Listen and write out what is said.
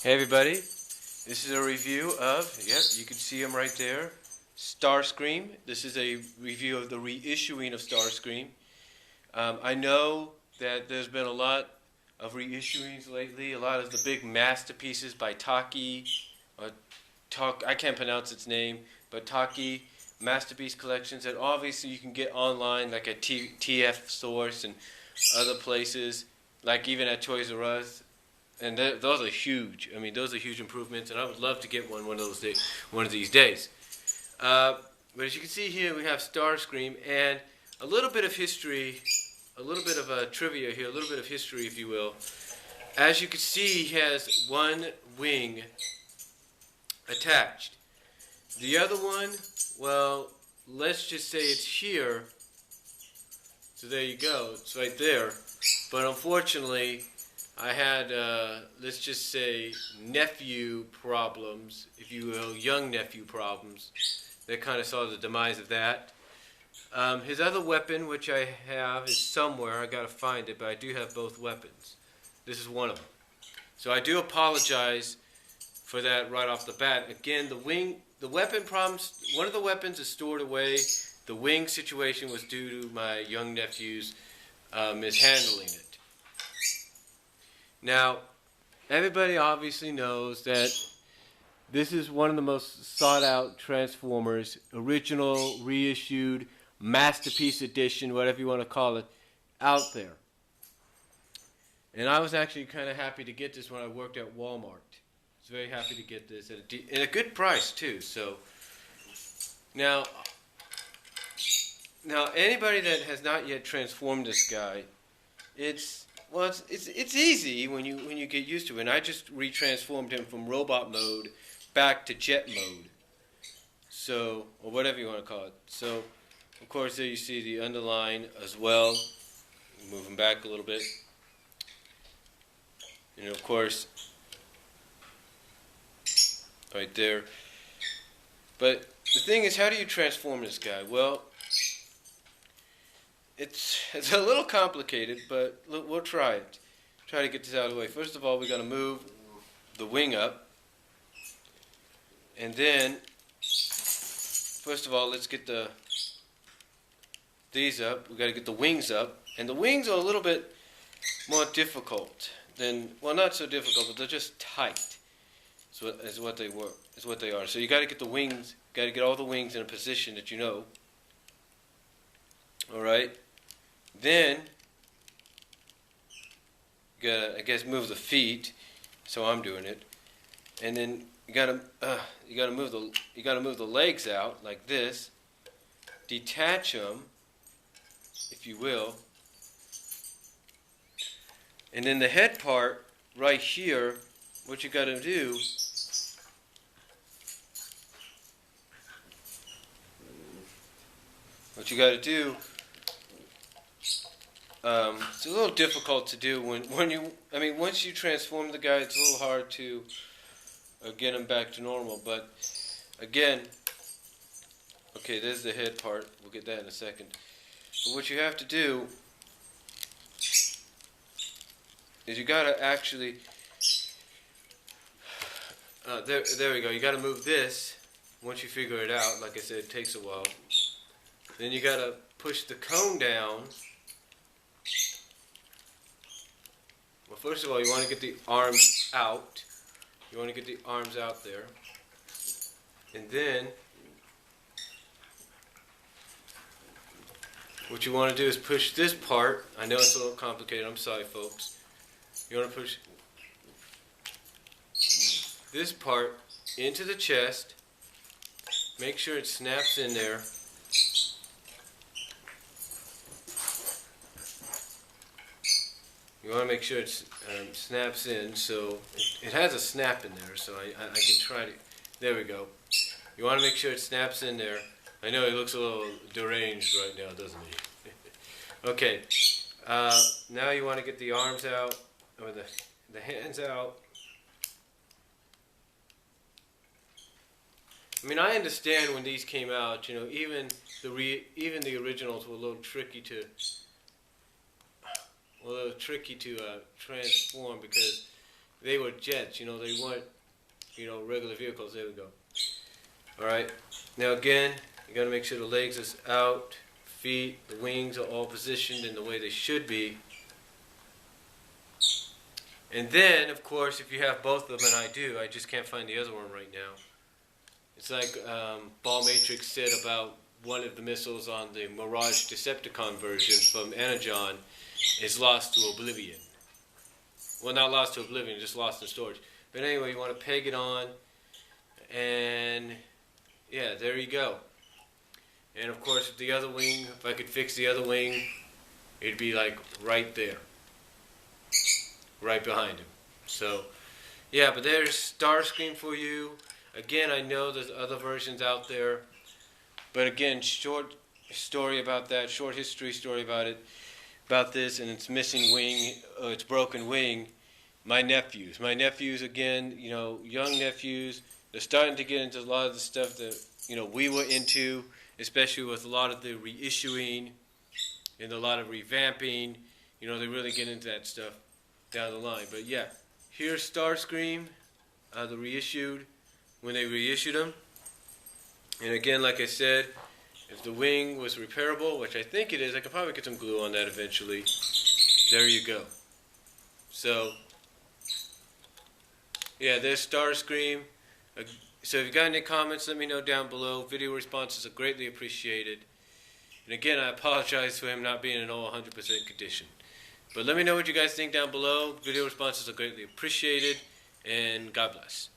Hey everybody, this is a review of, you can see him right there, Starscream. This is a review of the reissuing of Starscream. I know that there's been a lot of reissuings lately, a lot of the big masterpieces by Taki, I can't pronounce its name, but Taki Masterpiece Collections that obviously you can get online like at TF Source and other places, like even at Toys R Us. And those are huge. I mean, those are huge improvements, and I would love to get one of these days. But as you can see here, we have Starscream and a little bit of history, a little bit of trivia here, a little bit of history, if you will. As you can see, he has one wing attached. The other one, well, let's just say it's here. So there you go. It's right there. But unfortunately, I had, let's just say, nephew problems, if you will, young nephew problems. That kind of saw the demise of that. His other weapon, which I have, is somewhere. I got to find it, but I do have both weapons. This is one of them. So I do apologize for that right off the bat. Again, the weapon problems, one of the weapons is stored away. The wing situation was due to my young nephew's mishandling it. Now, everybody obviously knows that this is one of the most sought-out Transformers, original, reissued, masterpiece edition, whatever you want to call it, out there. And I was actually kind of happy to get this when I worked at Walmart. I was very happy to get this at a good price, too. So, now anybody that has not yet transformed this guy, it's easy when you get used to it. And I just retransformed him from robot mode back to jet mode. So, or whatever you want to call it. So, of course, there you see the underline as well. Move him back a little bit. And of course, right there. But the thing is, how do you transform this guy? Well, it's a little complicated, but look, we'll try it. Try to get this out of the way. First of all, we're going to move the wing up. And then, first of all, let's get these up. We've got to get the wings up. And the wings are a little bit more difficult than, well, not so difficult, but they're just tight. Is what they are. So you got to get the wings, got to get all the wings in a position that you know. All right. Then you gotta, I guess, move the feet. So I'm doing it, and then you gotta move the legs out like this. Detach them, if you will, and then the head part right here. What you gotta do. What you gotta do. It's a little difficult to do once you transform the guy, it's a little hard to get him back to normal. But again, okay, there's the head part. We'll get that in a second. But what you have to do is you gotta actually, there we go. You gotta move this. Once you figure it out, like I said, it takes a while. Then you gotta push the cone down. Well, first of all, you want to get the arms out. You want to get the arms out there. And then, what you want to do is push this part. I know it's a little complicated. I'm sorry, folks. You want to push this part into the chest. Make sure it snaps in there. You want to make sure it snaps in, so it has a snap in there, so I can try to, there we go. You want to make sure it snaps in there. I know he looks a little deranged right now, doesn't he? Okay, now you want to get the arms out, or the hands out. I mean, I understand when these came out, you know, even the originals were a little tricky to transform because they were jets. You know, they weren't, you know, regular vehicles. There we go. All right. Now again, you got to make sure the legs is out, feet, the wings are all positioned in the way they should be. And then, of course, if you have both of them, and I do, I just can't find the other one right now. It's like Ball Matrix said about one of the missiles on the Mirage Decepticon version from Energon is lost to oblivion. Well, not lost to oblivion, just lost in storage. But anyway, you want to peg it on, and yeah, there you go. And of course, the other wing, if I could fix the other wing, it'd be like right there. Right behind him. So, yeah, but there's Starscream for you. Again, I know there's other versions out there. But again, short story about that, short history story about it, about this and its missing wing, its broken wing. My nephews again, you know, young nephews, they're starting to get into a lot of the stuff that, you know, we were into, especially with a lot of the reissuing and a lot of revamping. You know, they really get into that stuff down the line. But yeah, here's Starscream, the reissued, when they reissued them. And again, like I said, if the wing was repairable, which I think it is, I could probably get some glue on that eventually. There you go. So, yeah, there's Starscream. So if you got any comments, let me know down below. Video responses are greatly appreciated. And again, I apologize for him not being in all 100% condition. But let me know what you guys think down below. Video responses are greatly appreciated. And God bless.